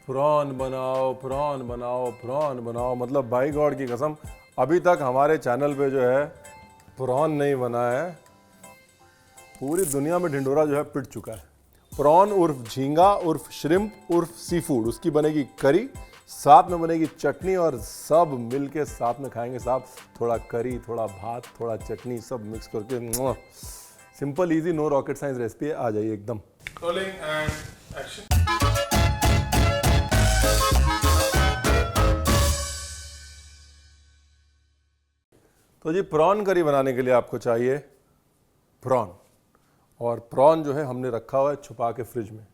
Prawn बनाओ, prawn बनाओ, prawn बनाओ। मतलब भाई गॉड की कसम, अभी तक हमारे चैनल पे जो है प्रॉन नहीं बना है। पूरी दुनिया में ढिंडोरा जो है पिट चुका है। प्रॉन उर्फ झींगा उर्फ श्रिम्प उर्फ सी फूड, उसकी बनेगी करी, साथ में बनेगी चटनी और सब मिलके साथ में खाएंगे साहब। थोड़ा करी, थोड़ा भात, थोड़ा चटनी, सब मिक्स करके simple easy no rocket science recipe है। आ जाइए एकदम। Rolling and action. तो जी प्रॉन करी बनाने के लिए आपको चाहिए प्रॉन, और प्रॉन जो है हमने रखा हुआ है छुपा के फ्रिज में।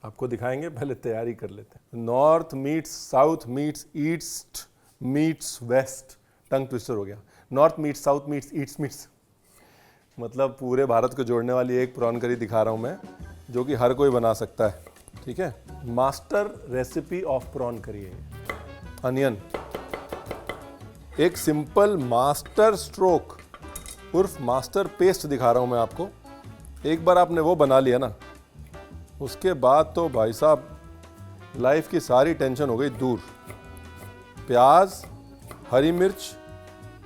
आपको दिखाएंगे, पहले तैयारी कर लेते हैं। North meets south meets east meets west, tongue twister हो गया। North meets south meets east meets, मतलब पूरे भारत को जोड़ने वाली एक प्रॉन करी दिखा रहा हूँ मैं, जो कि हर कोई बना सकता है। ठीक है, मास्टर रेसिपी ऑफ प्रॉन करी है। अनियन, एक सिंपल मास्टर स्ट्रोक उर्फ मास्टर पेस्ट दिखा रहा हूं मैं आपको। एक बार आपने वो बना लिया ना, उसके बाद तो भाई साहब लाइफ की सारी टेंशन हो गई दूर। प्याज, हरी मिर्च,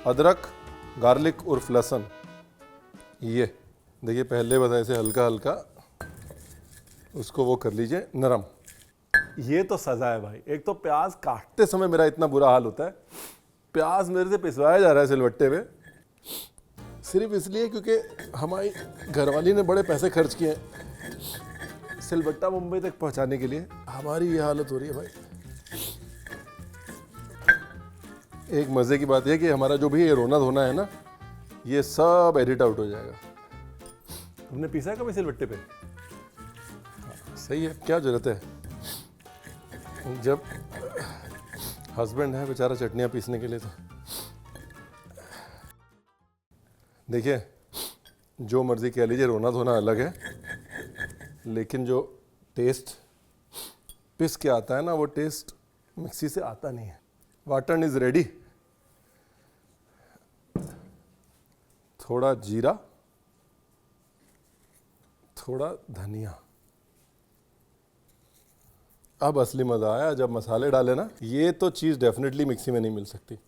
अदरक, गार्लिक उर्फ लहसुन, ये देखिए पहले बस ऐसे हल्का हल्का उसको वो कर लीजिए नरम। ये तो सजा है भाई। एक तो प्याज काटते समय मेरा इतना बुरा हाल होता है, प्याज मेरे से पिसवाया जा रहा है सिलबट्टे पे, सिर्फ इसलिए क्योंकि हमारी घरवाली ने बड़े पैसे खर्च किए हैं सिलबट्टा मुंबई तक पहुंचाने के लिए। हमारी ये हालत हो रही है भाई। एक मजे की बात यह कि हमारा जो भी ये रोना धोना है ना, ये सब एडिट आउट हो जाएगा। तुमने पीसा है कभी सिलबट्टे पे? सही है, क्या जरूरत है जब हस्बैंड है बेचारा चटनियाँ पीसने के लिए। तो देखिए, जो मर्जी कह लीजिए, रोना धोना अलग है, लेकिन जो टेस्ट पिस के आता है ना, वो टेस्ट मिक्सी से आता नहीं है। वाटन इज रेडी। थोड़ा जीरा, थोड़ा धनिया। अब असली मज़ा आया जब मसाले डाले ना। ये तो चीज़ डेफिनेटली मिक्सी में नहीं मिल सकती।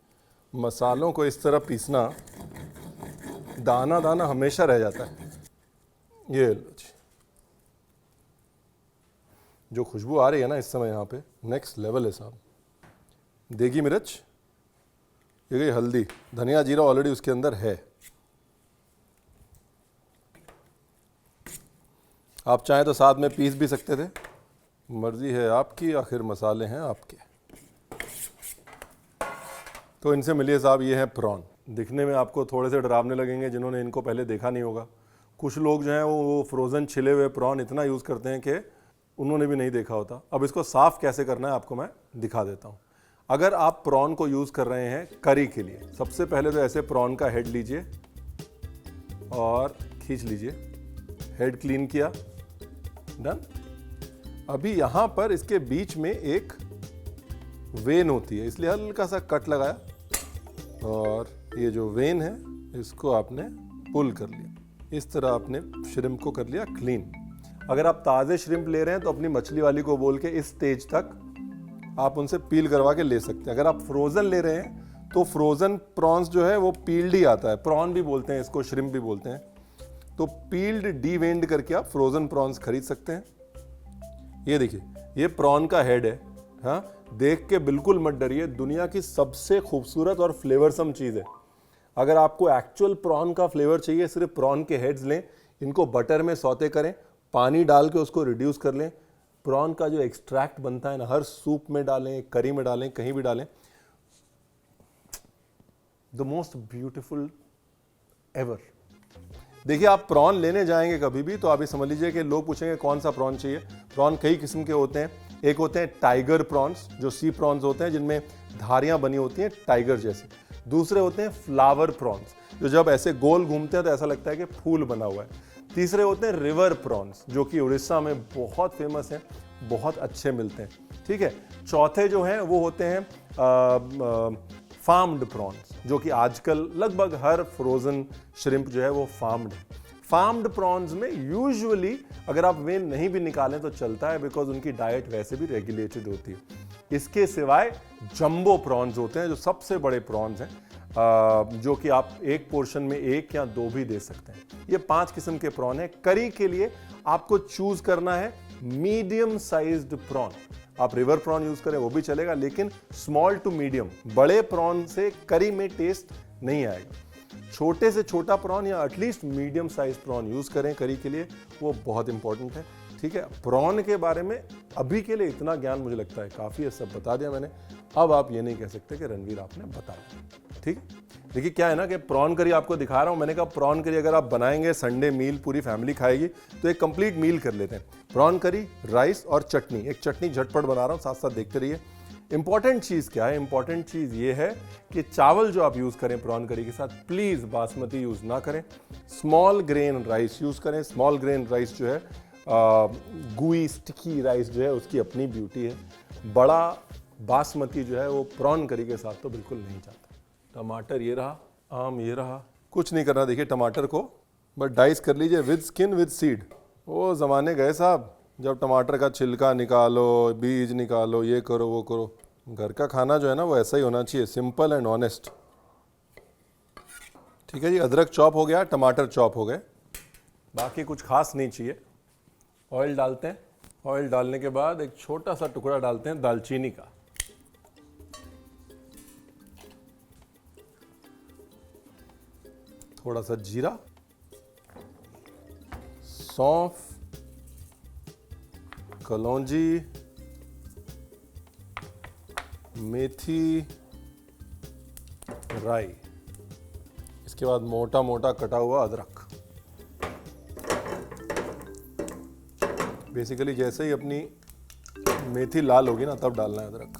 मसालों को इस तरह पीसना, दाना दाना हमेशा रह जाता है। ये लो जी, जो खुशबू आ रही है ना इस समय यहाँ पे, नेक्स्ट लेवल है साहब। देगी मिर्च, ये गई हल्दी, धनिया जीरा ऑलरेडी उसके अंदर है। आप चाहें तो साथ में पीस भी सकते थे, मर्जी है आपकी, आखिर मसाले हैं आपके। तो इनसे मिलिए साहब, ये है प्रॉन। दिखने में आपको थोड़े से डरावने लगेंगे जिन्होंने इनको पहले देखा नहीं होगा। कुछ लोग जो हैं वो फ्रोज़न छिले हुए प्रॉन इतना यूज़ करते हैं कि उन्होंने भी नहीं देखा होता। अब इसको साफ़ कैसे करना है आपको मैं दिखा देता हूँ। अगर आप प्रॉन को यूज़ कर रहे हैं करी के लिए, सबसे पहले तो ऐसे प्रॉन का हेड लीजिए और खींच लीजिए। हेड क्लीन किया, डन। अभी यहाँ पर इसके बीच में एक वेन होती है, इसलिए हल्का सा कट लगाया, और ये जो वेन है इसको आपने पुल कर लिया। इस तरह आपने श्रिम्प को कर लिया क्लीन। अगर आप ताज़े श्रिम्प ले रहे हैं तो अपनी मछली वाली को बोल के इस स्टेज तक आप उनसे पील करवा के ले सकते हैं। अगर आप फ्रोज़न ले रहे हैं तो फ्रोज़न प्रॉन्स जो है वो पील्ड ही आता है। प्रॉन भी बोलते हैं इसको, श्रिम्प भी बोलते हैं। तो पील्ड डी वेंड करके आप फ्रोज़न प्रॉन्स खरीद सकते हैं। ये देखिए, ये प्रॉन का हेड है। हाँ, देख के बिल्कुल मत डरिए, दुनिया की सबसे खूबसूरत और फ्लेवरसम चीज़ है। अगर आपको एक्चुअल प्रॉन का फ्लेवर चाहिए, सिर्फ प्रॉन के हेड्स लें, इनको बटर में सौते करें, पानी डाल के उसको रिड्यूस कर लें। प्रॉन का जो एक्सट्रैक्ट बनता है ना, हर सूप में डालें, करी में डालें, कहीं भी डालें, द मोस्ट ब्यूटिफुल एवर। देखिए, आप प्रॉन लेने जाएंगे कभी भी तो आप ये समझ लीजिए कि लोग पूछेंगे कौन सा प्रॉन चाहिए। प्रॉन कई किस्म के होते हैं। एक होते हैं टाइगर प्रॉन्स, जो सी प्रॉन्स होते हैं जिनमें धारियां बनी होती हैं टाइगर जैसे। दूसरे होते हैं फ्लावर प्रॉन्स, जो जब ऐसे गोल घूमते हैं तो ऐसा लगता है कि फूल बना हुआ है। तीसरे होते हैं रिवर प्रॉन्स, जो कि उड़ीसा में बहुत फेमस हैं, बहुत अच्छे मिलते हैं। ठीक है। चौथे जो हैं वो होते हैं फार्म्ड प्रॉन्स, जो कि आजकल लगभग हर फ्रोजन श्रिम्प जो है वो फार्म्ड है। फार्म्ड प्रॉन्स में यूजुअली अगर आप वेन नहीं भी निकालें तो चलता है, बिकॉज उनकी डाइट वैसे भी रेगुलेटेड होती है। इसके सिवाय जंबो प्रॉन्स होते हैं जो सबसे बड़े प्रॉन्स हैं, जो कि आप एक पोर्शन में 1 या 2 भी दे सकते हैं। ये 5 किस्म के प्रॉन है। करी के लिए आपको चूज करना है मीडियम साइज्ड प्रॉन। आप रिवर प्रॉन यूज करें वो भी चलेगा, लेकिन स्मॉल टू मीडियम, बड़े प्रॉन से करी में टेस्ट नहीं आएगा। छोटे से छोटा प्रॉन या at least medium size prawn use करें करी के लिए, वो बहुत इंपॉर्टेंट है। ठीक है, प्रॉन के बारे में अभी के लिए इतना ज्ञान मुझे लगता है काफी है, सब बता दिया मैंने। अब आप ये नहीं कह सकते कि रणवीर आपने बताया। ठीक है, देखिए क्या है ना कि प्रॉन करी आपको दिखा रहा हूं, मैंने कहा प्रॉन करी अगर आप बनाएंगे संडे मील पूरी फैमिली खाएगी तो एक कंप्लीट मील कर लेते हैं। प्रॉन करी, राइस और चटनी, एक चटनी झटपट बना रहा हूं, साथ साथ देखते रहिए। इंपॉर्टेंट चीज क्या है? इंपॉर्टेंट चीज ये है कि चावल जो आप यूज करें प्रॉन करी के साथ, प्लीज बासमती यूज ना करें, स्मॉल ग्रेन राइस यूज करें। स्मॉल ग्रेन राइस जो है गुई स्टिकी राइस जो है उसकी अपनी ब्यूटी है। बड़ा बासमती जो है वो प्रॉन करी के साथ तो बिल्कुल नहीं जाता। टमाटर ये रहा, आम ये रहा, कुछ नहीं करना। देखिए टमाटर को बस डाइस कर लीजिए विद स्किन विद सीड। वो ज़माने गए साहब जब टमाटर का छिलका निकालो, बीज निकालो, ये करो वो करो। घर का खाना जो है ना वो ऐसा ही होना चाहिए, सिंपल एंड ऑनेस्ट। ठीक है जी, अदरक चॉप हो गया, टमाटर चॉप हो गए, बाकी कुछ खास नहीं चाहिए। ऑयल डालते हैं। ऑयल डालने के बाद एक छोटा सा टुकड़ा डालते हैं दालचीनी का, थोड़ा सा जीरा, सौंफ, कलौंजी, मेथी, राई, इसके बाद मोटा मोटा कटा हुआ अदरक। बेसिकली जैसे ही अपनी मेथी लाल होगी ना तब डालना है अदरक।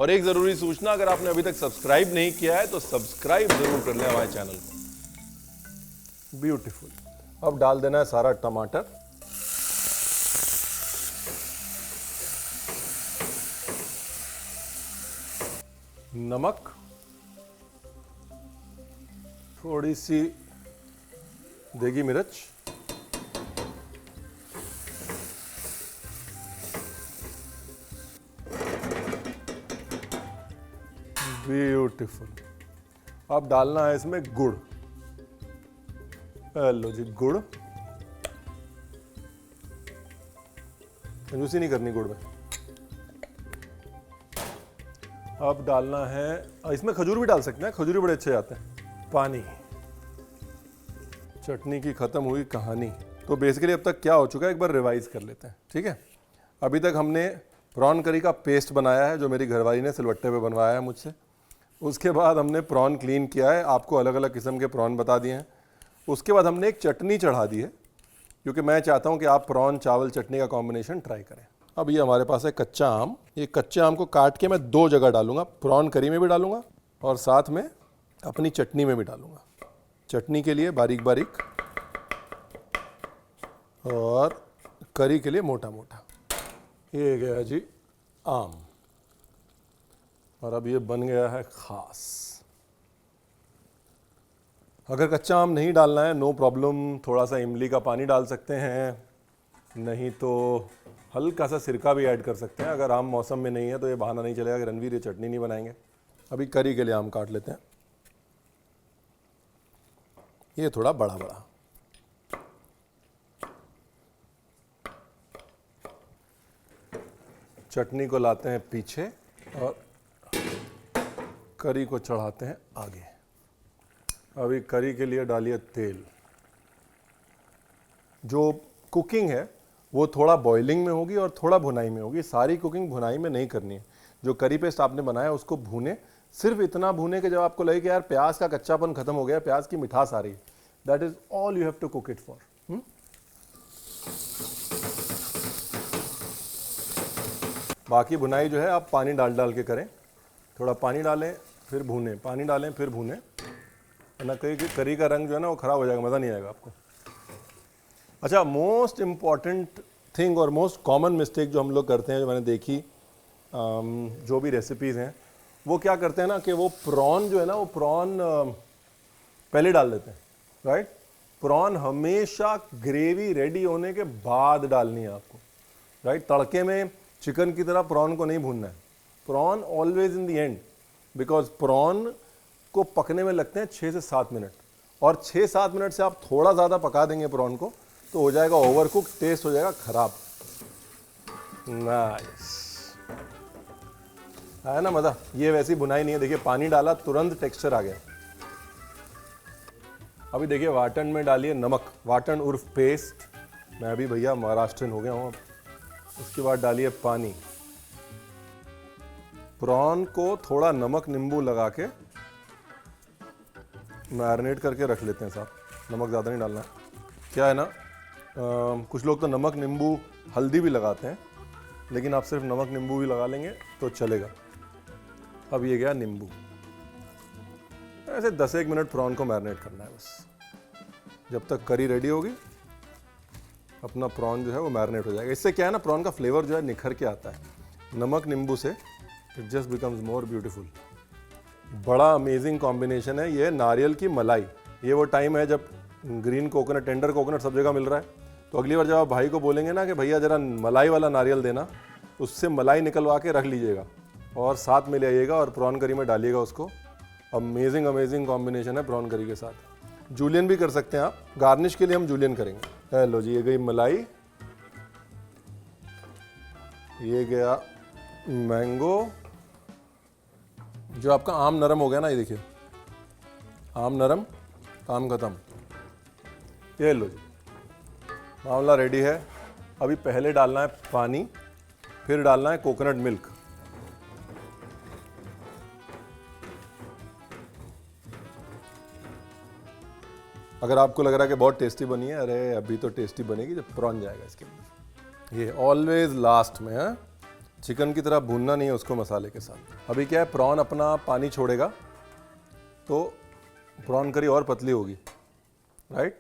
और एक जरूरी सूचना, अगर आपने अभी तक सब्सक्राइब नहीं किया है तो सब्सक्राइब जरूर कर लें हमारे चैनल को। ब्यूटीफुल। अब डाल देना है सारा टमाटर, नमक, थोड़ी सी देगी मिर्च, ब्यूटीफुल। अब डालना है इसमें गुड़। लो जी गुड़, कंजूसी नहीं करनी गुड़ में। अब डालना है, इसमें खजूर भी डाल सकते हैं, खजूर भी बड़े अच्छे आते हैं। पानी। चटनी की खत्म हुई कहानी। तो बेसिकली अब तक क्या हो चुका है एक बार रिवाइज कर लेते हैं। ठीक है, अभी तक हमने प्रॉन करी का पेस्ट बनाया है जो मेरी घरवाली ने सिलवट्टे पे बनवाया है मुझसे। उसके बाद हमने प्रॉन क्लीन किया है, आपको अलग अलग किस्म के प्रॉन बता दिए हैं। उसके बाद हमने एक चटनी चढ़ा दी है, क्योंकि मैं चाहता हूं कि आप प्रॉन चावल चटनी का कॉम्बिनेशन ट्राई करें। अब ये हमारे पास है कच्चा आम। ये कच्चे आम को काट के मैं 2 जगह डालूंगा, प्रॉन करी में भी डालूंगा और साथ में अपनी चटनी में भी डालूंगा। चटनी के लिए बारीक बारीक और करी के लिए मोटा मोटा। ये गया जी आम, और अब ये बन गया है खास। अगर कच्चा आम नहीं डालना है नो प्रॉब्लम, थोड़ा सा इमली का पानी डाल सकते हैं, नहीं तो हल्का सा सिरका भी ऐड कर सकते हैं। अगर आम मौसम में नहीं है तो ये बहाना नहीं चलेगा कि रणवीर ये चटनी नहीं बनाएंगे। अभी करी के लिए आम काट लेते हैं, ये थोड़ा बड़ा बड़ा। चटनी को लाते हैं पीछे और करी को चढ़ाते हैं आगे। अभी करी के लिए डालिए तेल। जो कुकिंग है वो थोड़ा बॉइलिंग में होगी और थोड़ा भुनाई में होगी। सारी कुकिंग भुनाई में नहीं करनी है। जो करी पेस्ट आपने बनाया उसको भूने, सिर्फ इतना भूने कि जब आपको लगे कि यार प्याज का कच्चापन खत्म हो गया, प्याज की मिठास आ रही है, that is all you have to cook it for. बाकी भुनाई जो है आप पानी डाल डाल के करें। थोड़ा पानी डालें फिर भूनें, पानी डालें फिर भूनें, वरना करी का रंग जो है ना वो खराब हो जाएगा, मज़ा नहीं आएगा आपको। अच्छा, मोस्ट इम्पॉर्टेंट थिंग और मोस्ट कॉमन मिस्टेक जो हम लोग करते हैं, जो मैंने देखी जो भी रेसिपीज़ हैं, वो क्या करते हैं ना कि वो प्रॉन जो है ना वो प्रॉन पहले डाल देते हैं। राइट। प्रॉन हमेशा ग्रेवी रेडी होने के बाद डालनी है आपको, राइट। तड़के में चिकन की तरह प्रॉन को नहीं भूनना है। Prawn always in the end, because prawn को पकने में लगते हैं 6 से 7 मिनट, और 6-7 मिनट से आप थोड़ा ज़्यादा पका देंगे प्रॉन को तो हो जाएगा ओवरकुक, टेस्ट हो जाएगा खराब। नाइस, आया ना मज़ा। ये वैसी बुनाई नहीं है, देखिए पानी डाला तुरंत टेक्सचर आ गया। अभी देखिए वाटन में डालिए नमक, वाटन उर्फ पेस्ट, मैं भी भैया महाराष्ट्रन हो गया हूँ अब। उसके बाद डालिए पानी। प्रॉन को थोड़ा नमक नींबू लगा के मैरिनेट करके रख लेते हैं साहब, नमक ज़्यादा नहीं डालना है। क्या है ना, कुछ लोग तो नमक नींबू हल्दी भी लगाते हैं, लेकिन आप सिर्फ नमक नींबू भी लगा लेंगे तो चलेगा। अब ये गया नींबू। ऐसे 10-1 मिनट प्रॉन को मैरिनेट करना है बस। जब तक करी रेडी होगी अपना प्रॉन जो है वो मैरिनेट हो जाएगा। इससे क्या है ना, प्रॉन का फ्लेवर जो है निखर के आता है नमक नींबू से, it just becomes more beautiful. बड़ा अमेजिंग कॉम्बिनेशन है ये नारियल की मलाई। ये वो टाइम है जब ग्रीन कोकोनट, टेंडर कोकोनट सब जगह मिल रहा है, तो अगली बार जब आप भाई को बोलेंगे ना कि भैया जरा मलाई वाला नारियल देना, उससे मलाई निकलवा के रख लीजिएगा और साथ में ले आइएगा और प्रॉन करी में डालिएगा उसको। अमेजिंग अमेजिंग कॉम्बिनेशन है प्रॉन करी के साथ। जूलियन भी कर सकते हैं आप, गार्निश के लिए हम जूलियन करेंगे। हेलो जी, ये गई मलाई, ये गया मैंगो। जो आपका आम नरम हो गया ना, ये देखिए आम नरम, काम खत्म। ये लो जी, मामला रेडी है। अभी पहले डालना है पानी, फिर डालना है कोकोनट मिल्क। अगर आपको लग रहा है कि बहुत टेस्टी बनी है, अरे अभी तो टेस्टी बनेगी जब प्रॉन जाएगा इसके अंदर। ये ऑलवेज लास्ट में है, चिकन की तरह भूनना नहीं है उसको मसाले के साथ। अभी क्या है, प्रॉन अपना पानी छोड़ेगा तो प्रॉन करी और पतली होगी, राइट।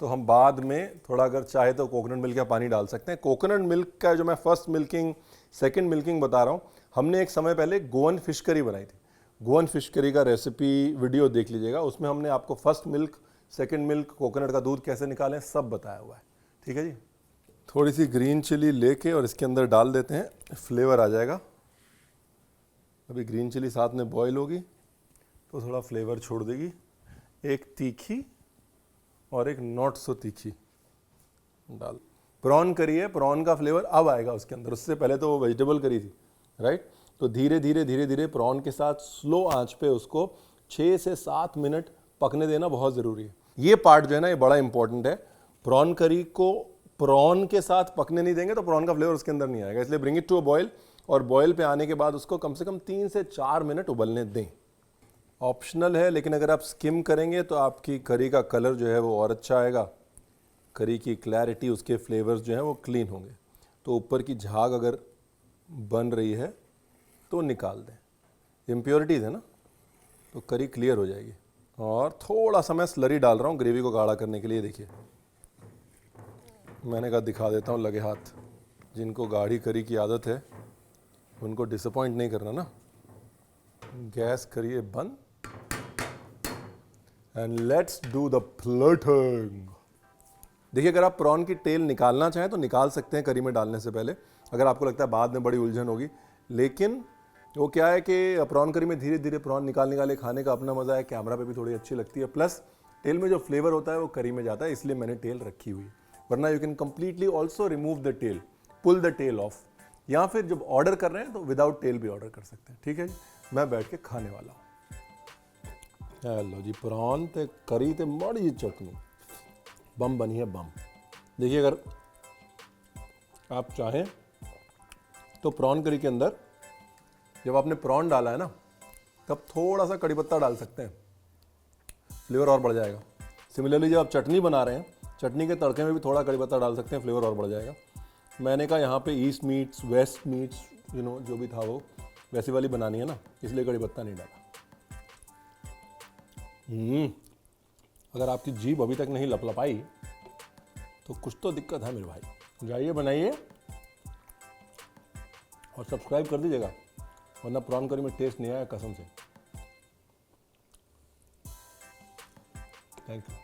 तो हम बाद में थोड़ा अगर चाहे तो कोकोनट मिल्क का पानी डाल सकते हैं। कोकोनट मिल्क का जो मैं फर्स्ट मिल्किंग सेकंड मिल्किंग बता रहा हूँ, हमने एक समय पहले गोवन फिश करी बनाई थी। गोवन फिश करी का रेसिपी वीडियो देख लीजिएगा, उसमें हमने आपको first milk, second milk, coconut का दूध कैसे निकालें सब बताया हुआ है, ठीक है जी। थोड़ी सी ग्रीन चिली लेके और इसके अंदर डाल देते हैं, फ्लेवर आ जाएगा। अभी ग्रीन चिली साथ में बॉईल होगी तो थोड़ा फ्लेवर छोड़ देगी। एक तीखी और एक नॉट सो तीखी डाल। प्रॉन करी है, प्रॉन का फ्लेवर अब आएगा उसके अंदर, उससे पहले तो वो वेजिटेबल करी थी, राइट। तो धीरे धीरे प्रॉन के साथ स्लो आंच पे उसको 6 से 7 मिनट पकने देना बहुत ज़रूरी है। ये पार्ट जो है ना, ये बड़ा इंपॉर्टेंट है। प्रॉन करी को प्रॉन के साथ पकने नहीं देंगे तो प्रॉन का फ्लेवर उसके अंदर नहीं आएगा, इसलिए bring it to a boil, और बॉयल पे आने के बाद उसको कम से कम 3 से 4 मिनट उबलने दें। ऑप्शनल है, लेकिन अगर आप स्किम करेंगे तो आपकी करी का कलर जो है वो और अच्छा आएगा, करी की क्लैरिटी, उसके फ्लेवर्स जो हैं वो क्लीन होंगे। तो ऊपर की झाग अगर बन रही है तो निकाल दें, इम्प्योरिटीज़ है ना, तो करी क्लियर हो जाएगी। और थोड़ा सा मैं स्लरी डाल रहा हूँ ग्रेवी को गाढ़ा करने के लिए। देखिए मैंने कहा दिखा देता हूँ लगे हाथ, जिनको गाढ़ी करी की आदत है उनको डिसअपॉइंट नहीं करना ना। गैस करिए बंद and let's do the flirting. देखिए अगर आप प्रॉन की टेल निकालना चाहें तो निकाल सकते हैं करी में डालने से पहले, अगर आपको लगता है बाद में बड़ी उलझन होगी। लेकिन वो क्या है कि प्रॉन करी में धीरे धीरे प्रॉन निकाले खाने का अपना मज़ा है, कैमरा पे भी थोड़ी अच्छी लगती है, प्लस टेल में जो फ्लेवर होता है वो करी में जाता है, इसलिए मैंने टेल रखी हुई। वरना you can completely also remove the tail, pull the tail off, या फिर जब ऑर्डर कर रहे हैं तो विदाउट टेल भी ऑर्डर कर सकते हैं, ठीक है जी। मैं बैठ के खाने वाला हूँ। हेलो जी, प्रॉन ते करी ते बड़ी चटनी बम बनी है, बम। देखिए अगर आप चाहें तो प्रॉन करी के अंदर जब आपने प्रॉन डाला है ना, तब थोड़ा सा कड़ी पत्ता डाल सकते हैं, फ्लेवर और बढ़ जाएगा। सिमिलरली जब आप चटनी बना रहे हैं, चटनी के तड़के में भी थोड़ा कड़ी पत्ता डाल सकते हैं, फ्लेवर और बढ़ जाएगा। मैंने कहा यहाँ पे ईस्ट मीट्स वेस्ट मीट्स जो भी था वो वैसी वाली बनानी है ना, इसलिए कड़ी पत्ता नहीं डाला। अगर आपकी जीभ अभी तक नहीं लपलपाई तो कुछ तो दिक्कत है मेरे भाई। जाइए बनाइए और सब्सक्राइब कर दीजिएगा, वरना प्रॉन करी में टेस्ट नहीं आया कसम से। Thank you.